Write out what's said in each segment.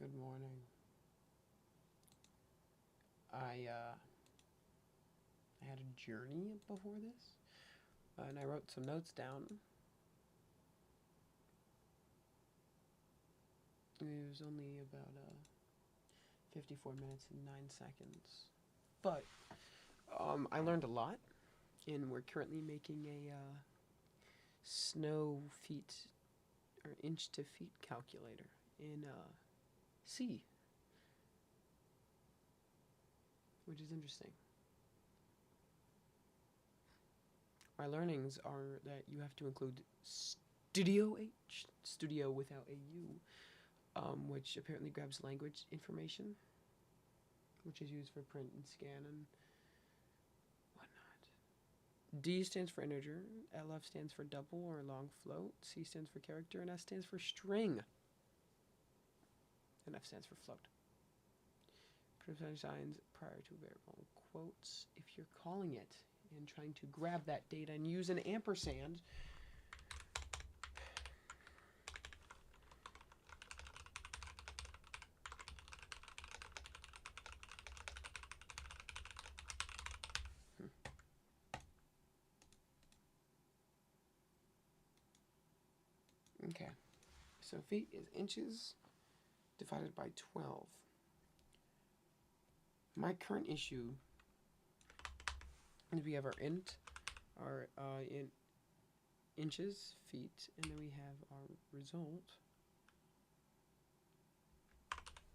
Good morning. I I had a journey before this, and I wrote some notes down. It was only about 54 minutes and 9 seconds, but I learned a lot, and we're currently making a snow feet or inch to feet calculator in C, which is interesting. My learnings are that you have to include Studio H, studio without a U, which apparently grabs language information, which is used for print and scan and whatnot. D stands for integer, LF stands for double or long float, C stands for character, and S stands for string, and F stands for float. Percentage signs prior to variable quotes. If you're calling it and trying to grab that data and use an ampersand, okay, so feet is inches divided by 12. My current issue is we have our int, our in inches, feet, and then we have our result.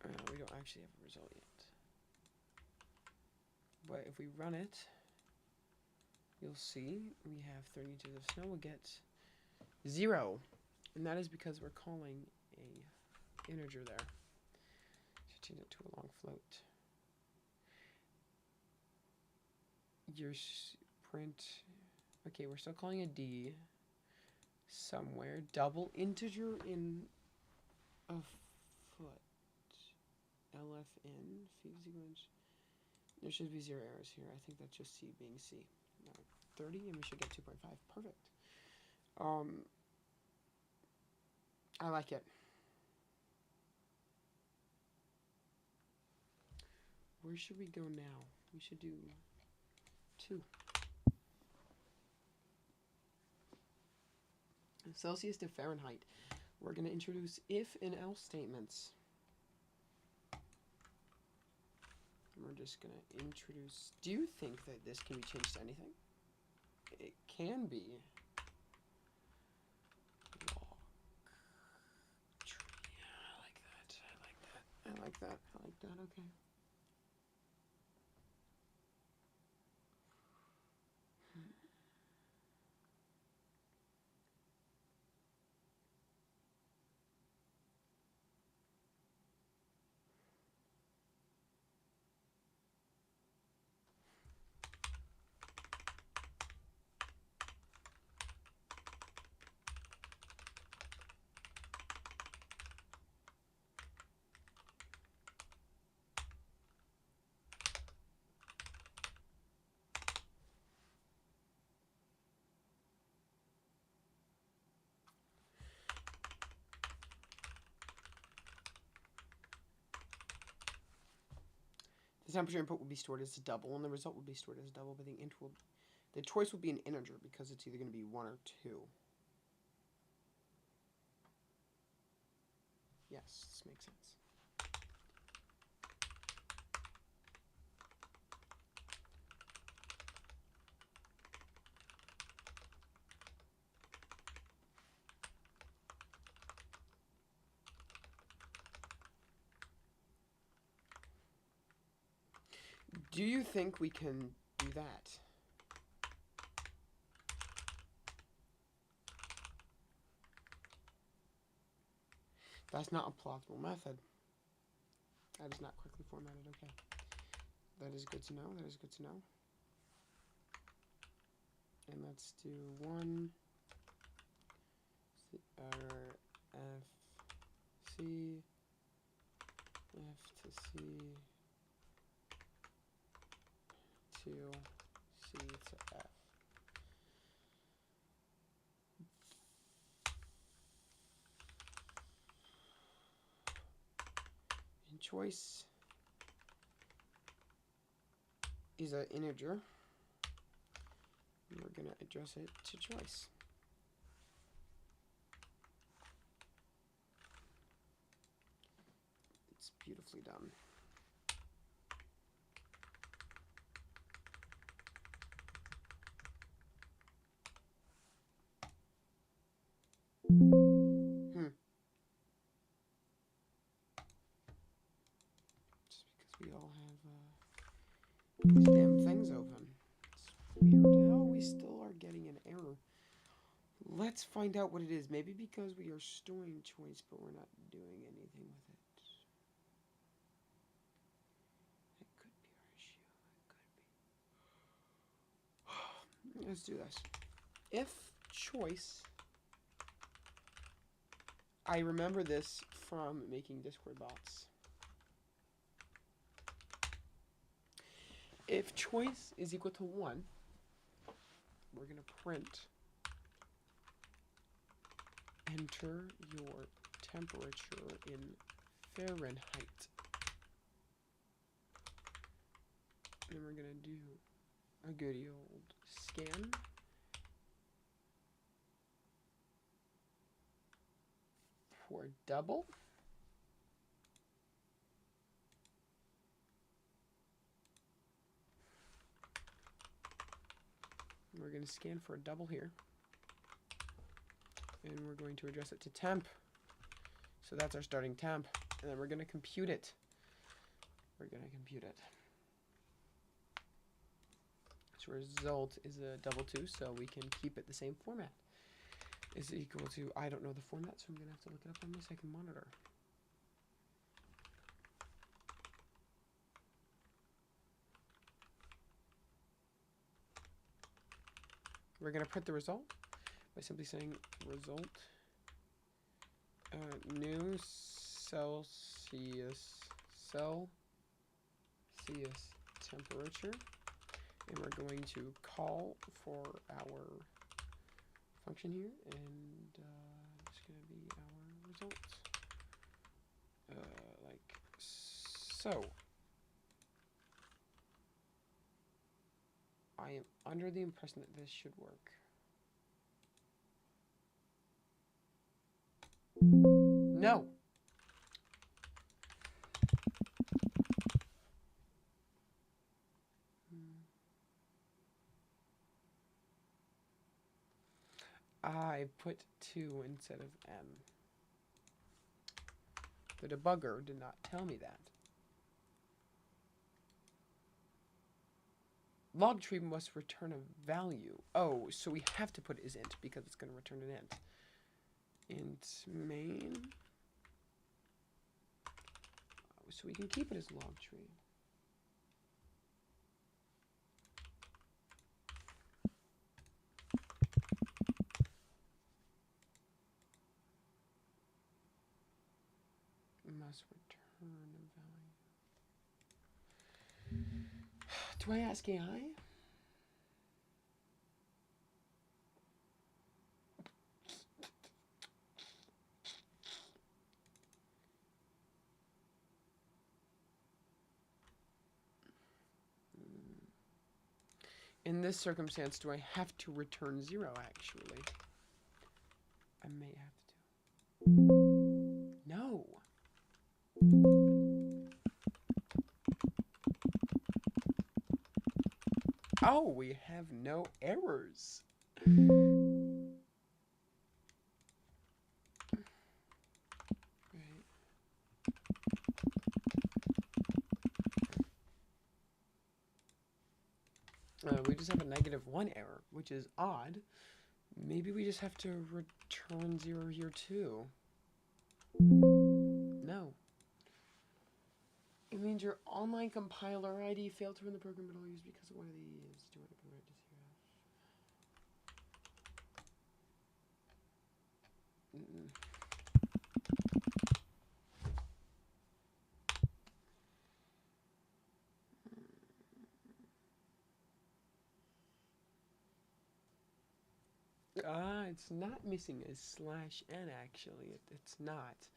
We don't actually have a result yet. But if we run it, you'll see we have 30 inches of snow. We'll get 0. And that is because we're calling a integer there. So change it to a long float. Your print, okay, we're still calling a D somewhere. Double integer in a foot. LFN, feet is equal to, there should be 0 errors here. I think that's just C being C. No, 30, and we should get 2.5. Perfect. I like it. Where should we go now? We should do 2. Celsius to Fahrenheit. We're going to introduce if and else statements. We're just going to introduce... Do you think that this can be changed to anything? It can be. I like that. I like that. I like that. I like that. Okay. The temperature input will be stored as a double, and the result will be stored as a double, but the choice will be an integer because it's either going to be 1 or 2. Yes, this makes sense. Do you think we can do that? That's not a plausible method. That is not quickly formatted. Okay. That is good to know. That is good to know. And let's do 1 F C F to C 2 C to F. choice is an integer. And we're going to address it to choice. It's beautifully done. Just because we all have these damn things open. It's weird. Oh, we still are getting an error. Let's find out what it is. Maybe because we are storing choice, but we're not doing anything with it. That could be our issue. It could be. Let's do this. If choice, I remember this from making Discord bots. If choice is equal to 1, we're going to print enter your temperature in Fahrenheit. And we're going to do a goody old scan. For double. We're going to scan for a double here. And we're going to address it to temp. So that's our starting temp. And then we're going to compute it. So result is a double 2, so we can keep it the same format. Is equal to, I don't know the format, so I'm going to have to look it up on my second monitor. We're going to print the result by simply saying result new Celsius temperature, and we're going to call for our function here, and it's going to be our result, like so. I am under the impression that this should work. No. I put 2 instead of M. The debugger did not tell me that. Log tree must return a value. Oh, so we have to put it as int because it's going to return an int. Int main. So we can keep it as log tree. Must return a value. Do I ask AI? In this circumstance, do I have to return 0, actually? I may have to. No. Oh, we have no errors. We just have a -1 error, which is odd. Maybe we just have to return 0 here too. No. It means your online compiler ID failed to run the program at all used because of one of these. Do you want to convert to 0? It's not missing a /n actually. It's not.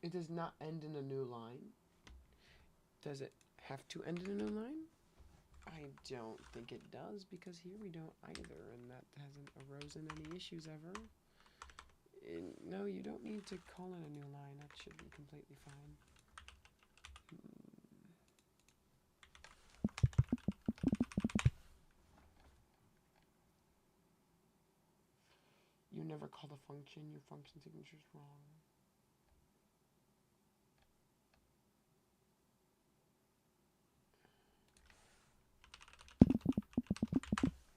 It does not end in a new line. Does it have to end in a new line? I don't think it does, because here we don't either, and that hasn't arisen any issues ever. No, you don't need to call in a new line. That should be completely fine. You never called a function. Your function signature's wrong.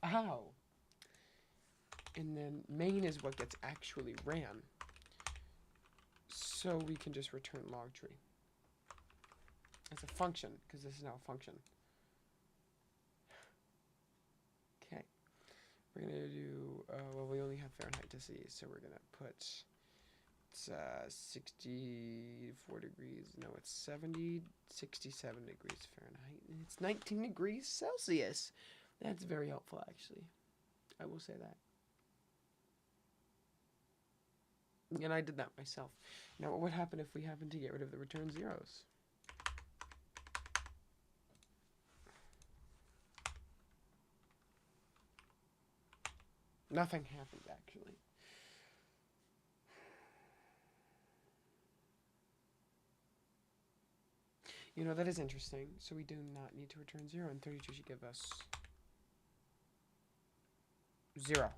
Ow! And then main is what gets actually ran. So we can just return log tree as a function, because this is now a function. Okay. We're going to do, well, we only have Fahrenheit to see, so we're going to put, it's 64 degrees, no, it's 67 degrees Fahrenheit, and it's 19 degrees Celsius. That's very helpful, actually. I will say that. And I did that myself. Now, what would happen if we happen to get rid of the return zeros? Nothing happened, actually. You know, that is interesting. So we do not need to return 0, and 32 should give us 0.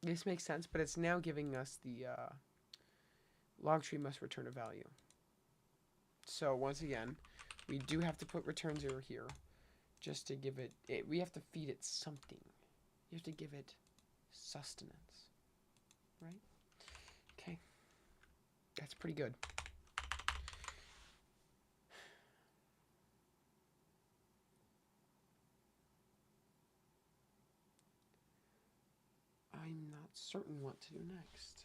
This makes sense, but it's now giving us the log tree must return a value. So once again, we do have to put return 0 here, just to give it, we have to feed it something. You have to give it sustenance, right? Okay, that's pretty good. I'm not certain what to do next.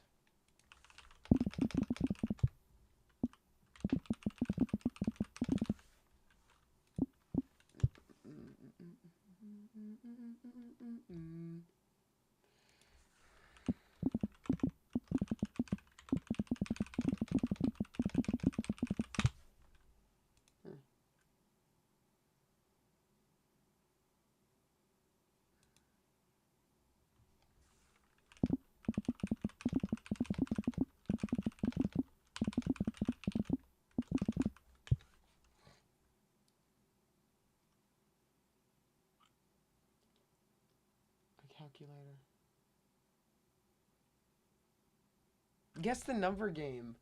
Calculator. Guess the number game.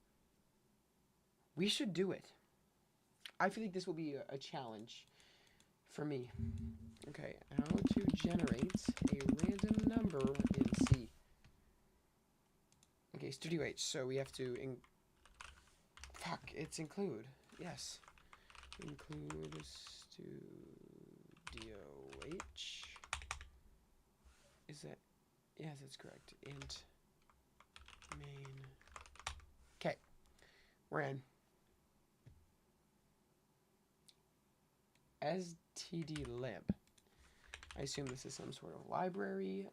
We should do it. I feel like this will be a challenge for me. Okay, how to generate a random number in C. Okay, Studio H. So we have to it's include. Yes. Include Studio H. Is that? Yes, that's correct. Int main. Okay, we're in. stdlib. I assume this is some sort of library.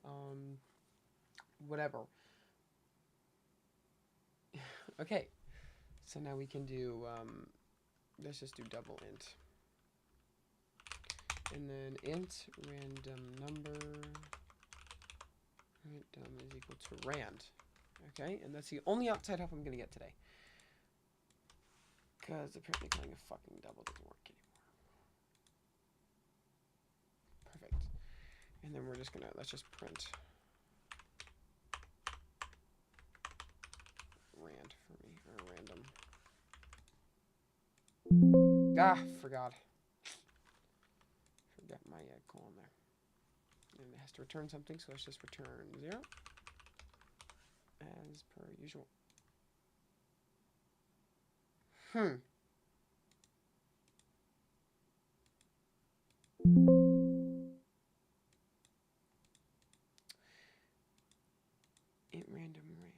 Whatever. Okay, so now we can do. Let's just do double int. And then int random number. Random is equal to rand. Okay, and that's the only outside help I'm going to get today. Because apparently calling a fucking double doesn't work anymore. Perfect. And then we're just going to, let's just print rand for me, or random. Ah, forgot my colon there. And it has to return something, so let's just return 0. As per usual. Int random rand.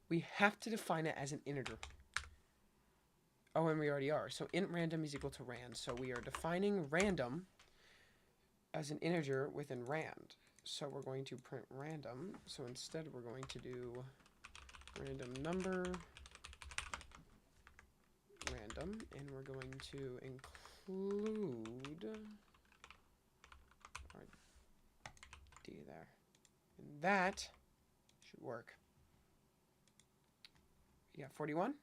we have to define it as an integer. Oh, and we already are. So int random is equal to rand. So we are defining random as an integer within rand. So we're going to print random. So instead we're going to do random number random, and we're going to include our D there. And that should work. Yeah, 41.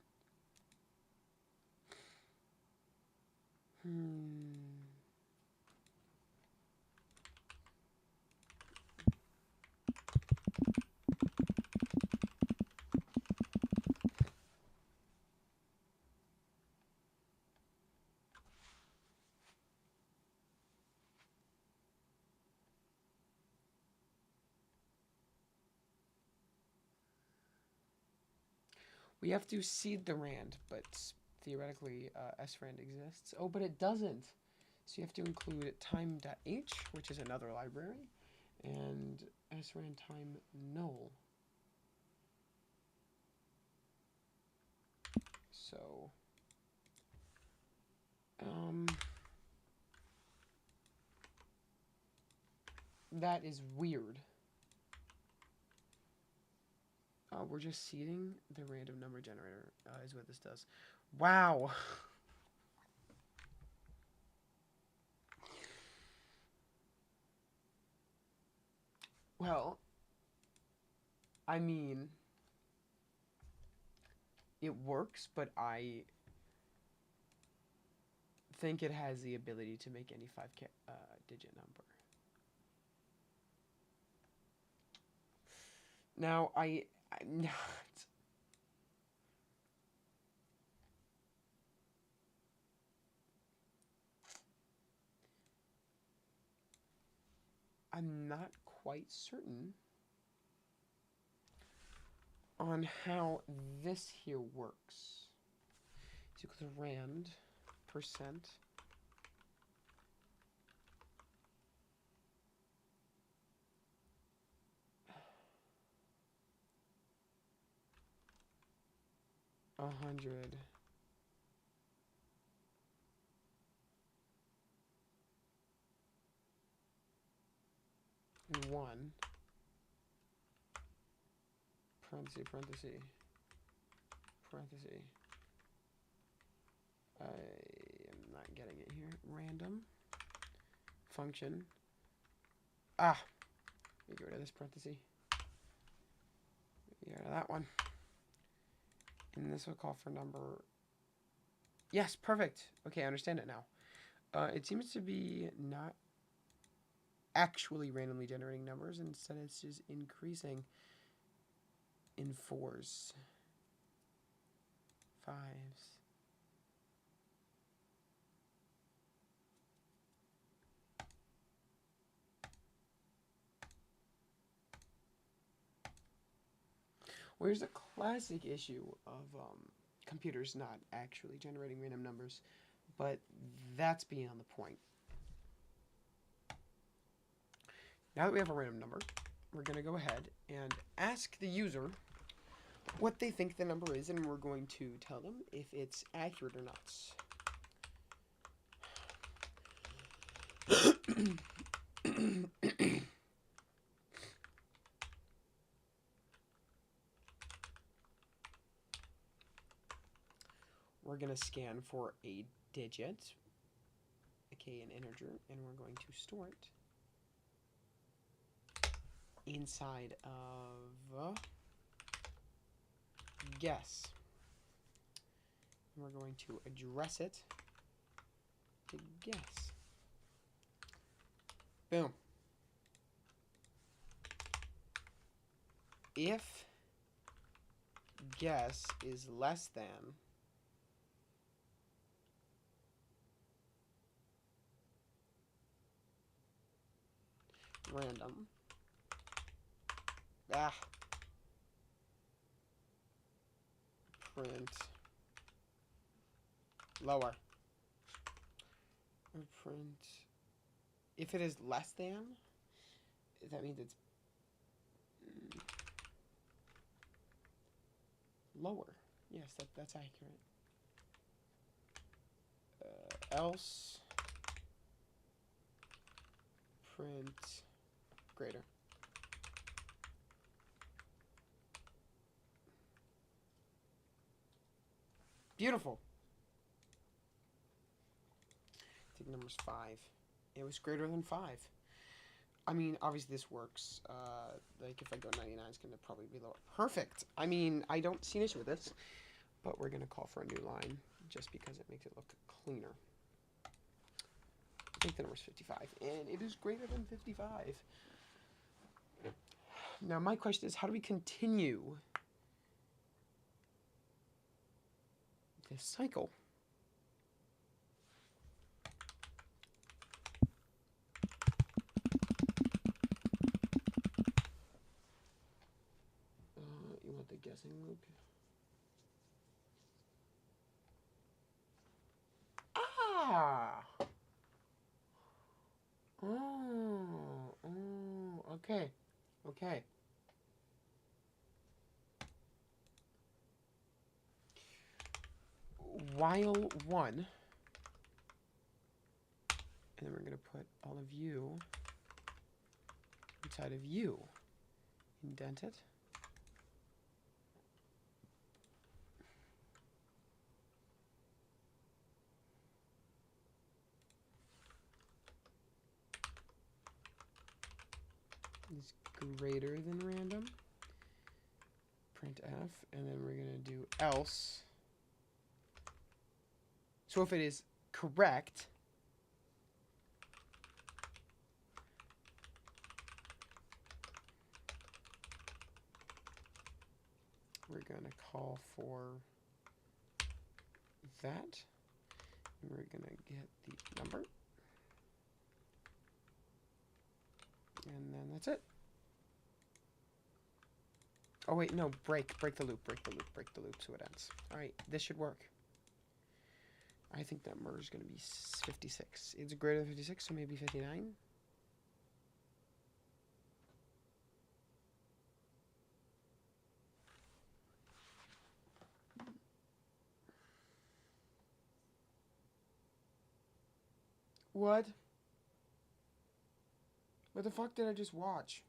We have to seed the rand, but theoretically srand exists. Oh, but it doesn't. So you have to include time.h, which is another library, and srand time null. So, that is weird. We're just seeding the random number generator, is what this does. Wow. Well, I mean, it works, but I think it has the ability to make any 5-digit number. Now, I'm not. I'm not quite certain on how this here works. It's equal to rand percent . A hundred. And one. Parenthesis, parenthesis. Parenthesis. I am not getting it here. Random. Function. Ah! Let me get rid of this parenthesis. Get rid of that one. And this will call for number. Yes, perfect. Okay, I understand it now. It seems to be not actually randomly generating numbers. Instead, it's just increasing in 4s, 5s. Well, here's a classic issue of computers not actually generating random numbers, but that's beyond the point. Now that we have a random number, we're going to go ahead and ask the user what they think the number is, and we're going to tell them if it's accurate or not. We're going to scan for a digit, aka an integer, and we're going to store it inside of guess. And we're going to address it to guess. Boom. If guess is less than random, print lower, or print, if it is less than, that means it's lower. Yes, that's accurate. Else print greater. Beautiful. I think number's 5. It was greater than 5. I mean, obviously this works. Like if I go 99, it's going to probably be lower. Perfect. I mean, I don't see an issue with this, but we're going to call for a new line just because it makes it look cleaner. I think the number's 55, and it is greater than 55. Now, my question is, how do we continue this cycle? You want the guessing loop? Ah! Oh, okay. Okay. While 1, and then we're going to put all of U inside of U. Indent it. Is greater than random. Print F, and then we're going to do else. So if it is correct, we're going to call for that, and we're going to get the number, and then that's it. Oh wait, no, break the loop, break the loop so it ends. All right, this should work. I think that number is going to be 56. It's greater than 56, so maybe 59. What? What the fuck did I just watch?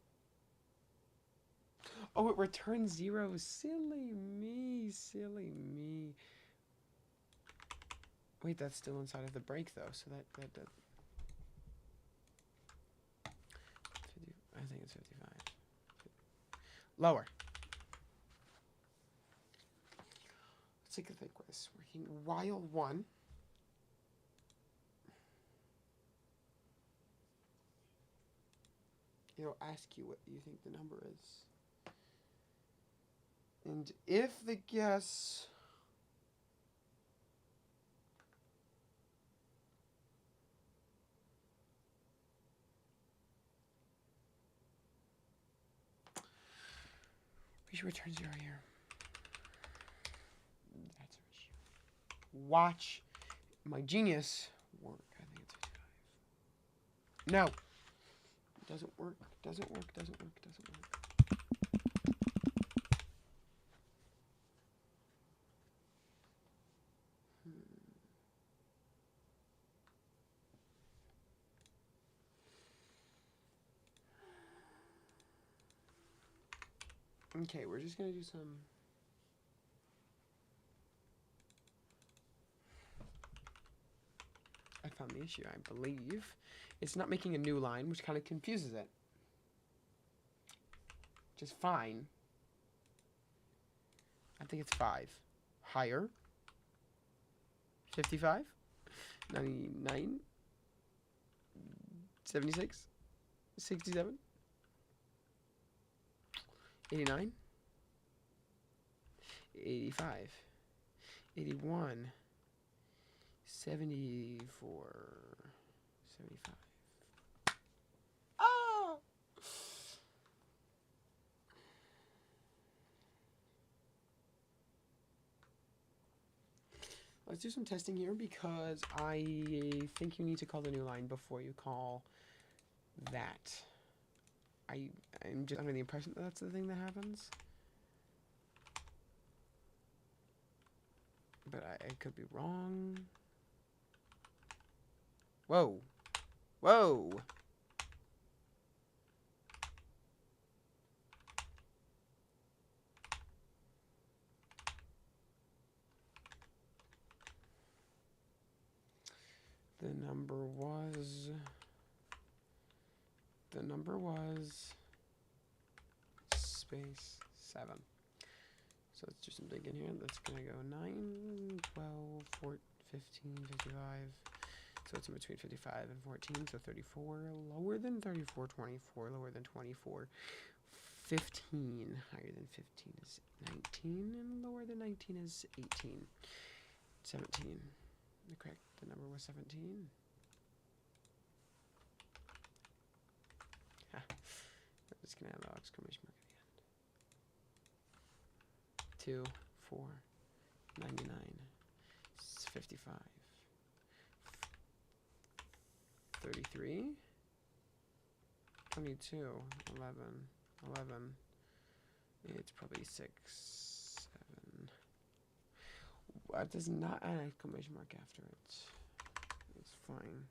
Oh, it returns 0. Silly me, silly me. Wait, that's still inside of the break though, so that I think it's 55. Lower. Let's take a think with this. Working while 1. It'll ask you what you think the number is. And if the guess we should return 0 here. That's an issue. Watch my genius work. I think it's 55. No. Doesn't work. Doesn't work. Doesn't work. Doesn't work. Okay, we're just gonna do some. I found the issue, I believe. It's not making a new line, which kind of confuses it. Which is fine. I think it's 5. Higher. 55. 99. 76. 67. 89. 85. 81. 74. 75. Ah! Let's do some testing here because I think you need to call the new line before you call that. I'm just under the impression that that's the thing that happens. but I could be wrong. Whoa. Whoa! The number was space 7. So let's do some digging here. That's going to go 9, 12, 14, 15, 55. So it's in between 55 and 14. So 34, lower than 34, 24, lower than 24. 15, higher than 15 is 19, and lower than 19 is 18. 17. Correct. The number was 17. I'm just going to have the exclamation mark at the end. 2, 4, 99, 55, 33, 22, 11, 11. It's probably 6, 7. It does not add an exclamation mark after it. It's fine.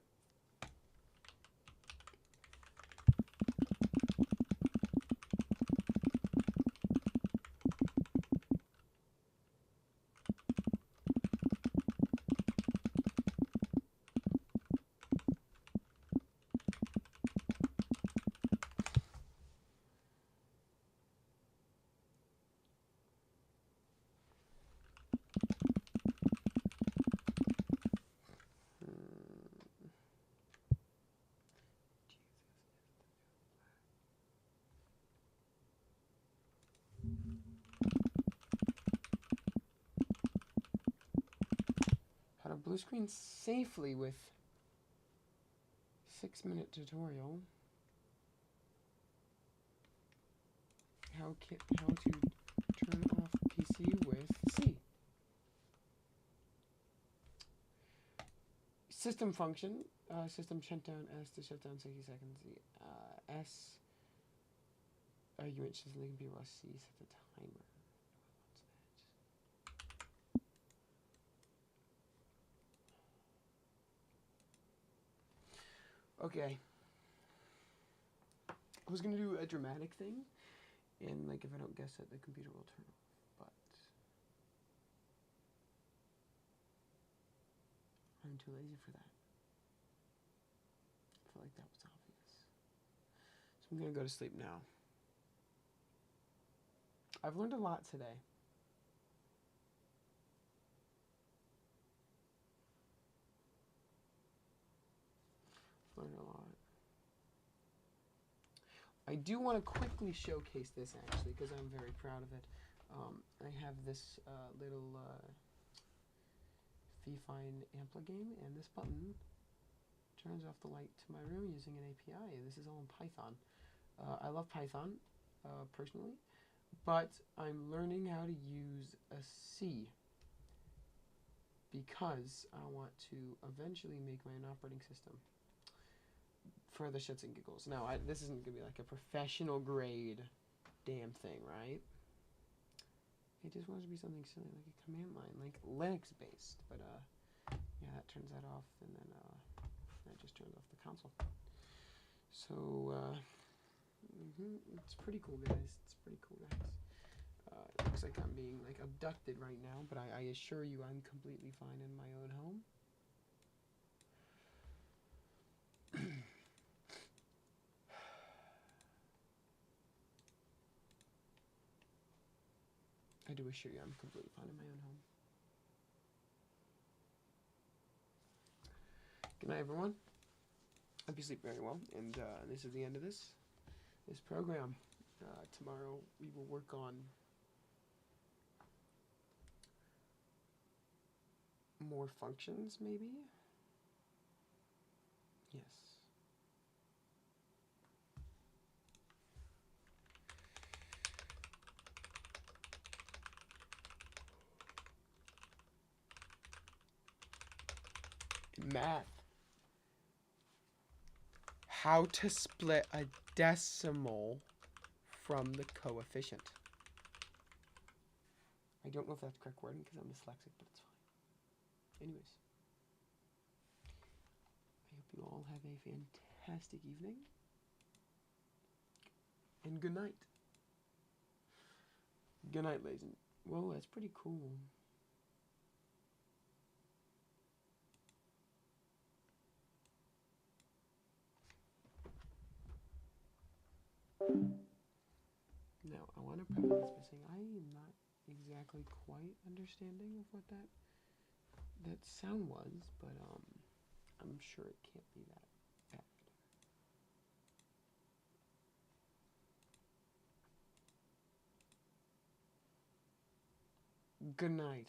How to blue screen safely with 6-minute tutorial. How to turn off PC with C. System function. System shutdown S to shut down 60 seconds. S. Argument system computer while C set the timer. Okay. I was gonna do a dramatic thing, and like if I don't guess it, the computer will turn off. But I'm too lazy for that. I felt like that was obvious. So I'm gonna go to sleep now. I've learned a lot today. Learned a lot. I do want to quickly showcase this actually because I'm very proud of it. I have this little Fifine Ampla game, and this button turns off the light to my room using an API. This is all in Python. I love Python personally, but I'm learning how to use a C because I want to eventually make my own operating system for the shits and giggles. Now, this isn't going to be like a professional grade damn thing, right? It just wants to be something silly, like a command line, like Linux based. But, yeah, that turns that off, and then that just turns off the console. So, it's pretty cool, guys. It's pretty cool, guys. It looks like I'm being, like, abducted right now, but I assure you I'm completely fine in my own home. I do assure you I'm completely fine in my own home. Good night, everyone. Hope you sleep very well. And this is the end of this program. Tomorrow we will work on more functions, maybe? Yes. Math. How to split a decimal from the coefficient. I don't know if that's correct wording because I'm dyslexic, but it's fine. Anyways, I hope you all have a fantastic evening. And good night. Good night, ladies and... Whoa, that's pretty cool. Now, I want to preface this by saying I am not exactly quite understanding of what that sound was, but I'm sure it can't be that bad. Good night.